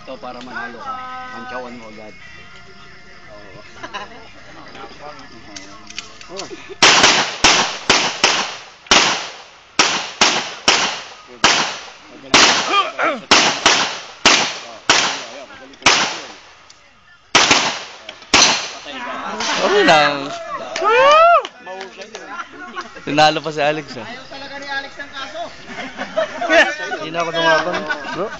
ito para manalo ka. Pangkawan mo agad. Oo. Okay lang. Tinalo pa si Alex. Ayaw talaga ni Alex ng kaso. Hindi na ako tumaban. Bro.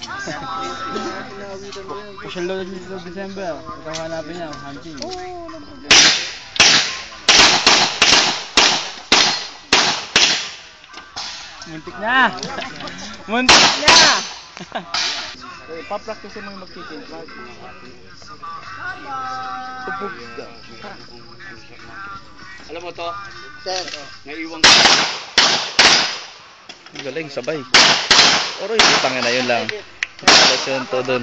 Pusyal daw dito December. Ito hanapin niya, hunting. Muntik na! Muntik na! Pa-practice mo yung mag-chicken flag. Alam mo to? Sir. Naiiwang ka. Galing, sabay. Oroy, tangin na yun lang. Makalusot yun to dun.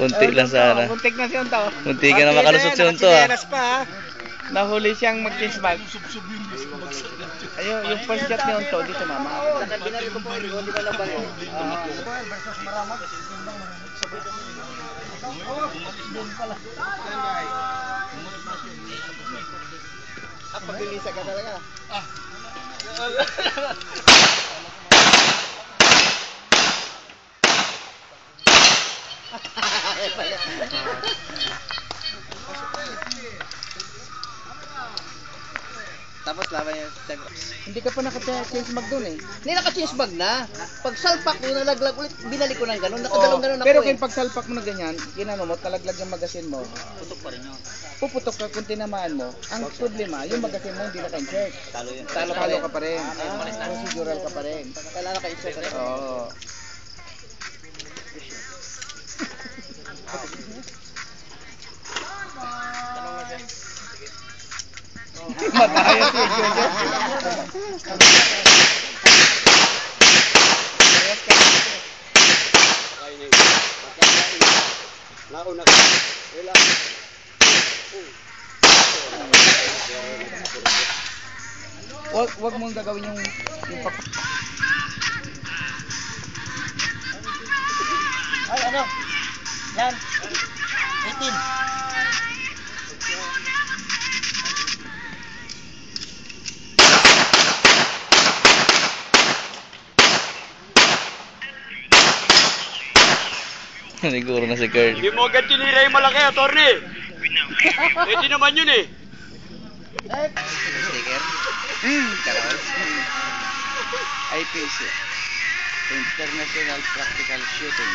Kunti lang sana. Muntik na siya to. Kunti ka na makalusot yun to ah. Nakachinelas pa. Nahuli siyang mag-kiss bag. Ayun, yung first shot niya to dito mama. Binali ko po, di ba lang ba yun? Versus Maramag. Pagbilisa ka talaga. Tapos laban niya. Hindi ka pa naka-change bag doon eh. Hindi naka-change bag na. Pag salpak mo, nalaglag ulit, binalik ko ng ganun. Nakadalong-ganon ako Pero eh. kung pag salpak mo na ganyan, ginano mo, talaglag yung magasin mo. Putok pa rin yun. Puputok ka kung tinamaan mo. Ang problema, yung magasin mo hindi naka-insert. Talo yun. Talo ka pa rin. Procedural ka pa rin. Kailangan naka-insert ka rin. Oo. Matayos si Jojo. Nauna ka. Wala. Wag mong gagawin yung Ay, ano? Yan. 18. Siguro na si Kurt. Hindi mo agad tinira yung malaki, attorney. Hindi naman yun eh. Sticker. IPC. International Practical Shooting.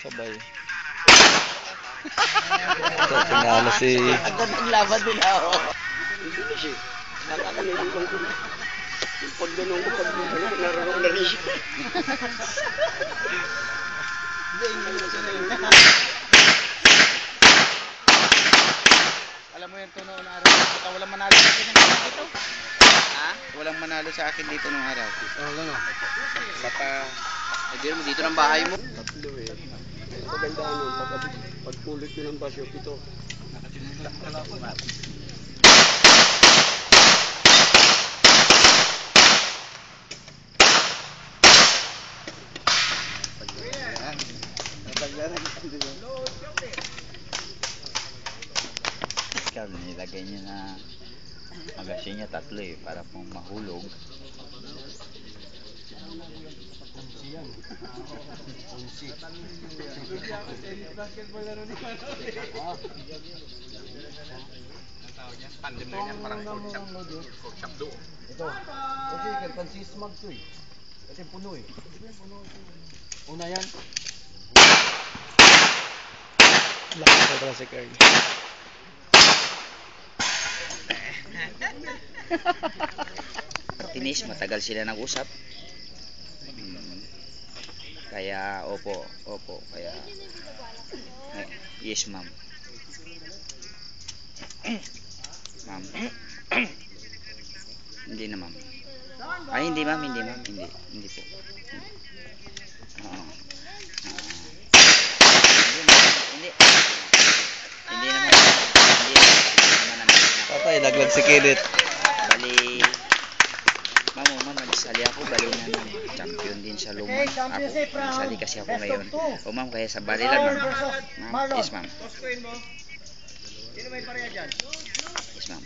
Sabay. So, tinalo si... Naglaban din ako. Hindi na siya. Nakakalibang ko. Yung pag ganun ko, pag naroon na rin siya. Alam mo yan to noong araw. Baka walang manalo sa akin dito. Ha? Walang manalo sa akin dito nung araw. Oo, lang ah. Baka... Hindi mo dito ng bahay mo. Tatlo eh. Pagandaan yun, pagpulot nyo ng basyo, ito. Carl, nilagay niya na magasin niya tatlo eh, para pong mahulog. Ito. Kasi consist mag to eh. Kasi puno eh. Una yan. Lakas na pala si Kurt. Tinis, matagal sila nag-usap. Kaya, opo, kaya, yes ma'am. Ma'am. Hindi na ma'am. Ay, hindi ma'am, hindi po. Oo. Hindi naman. Patay, laglag si Kenneth. Bali, ma'am, sali ako, bali na ma'am. Champion din sa luma. Ako, sali kasi ako ngayon. O ma'am, kaya sa bali lang ma'am. Ma'am, yes ma'am. Yes ma'am.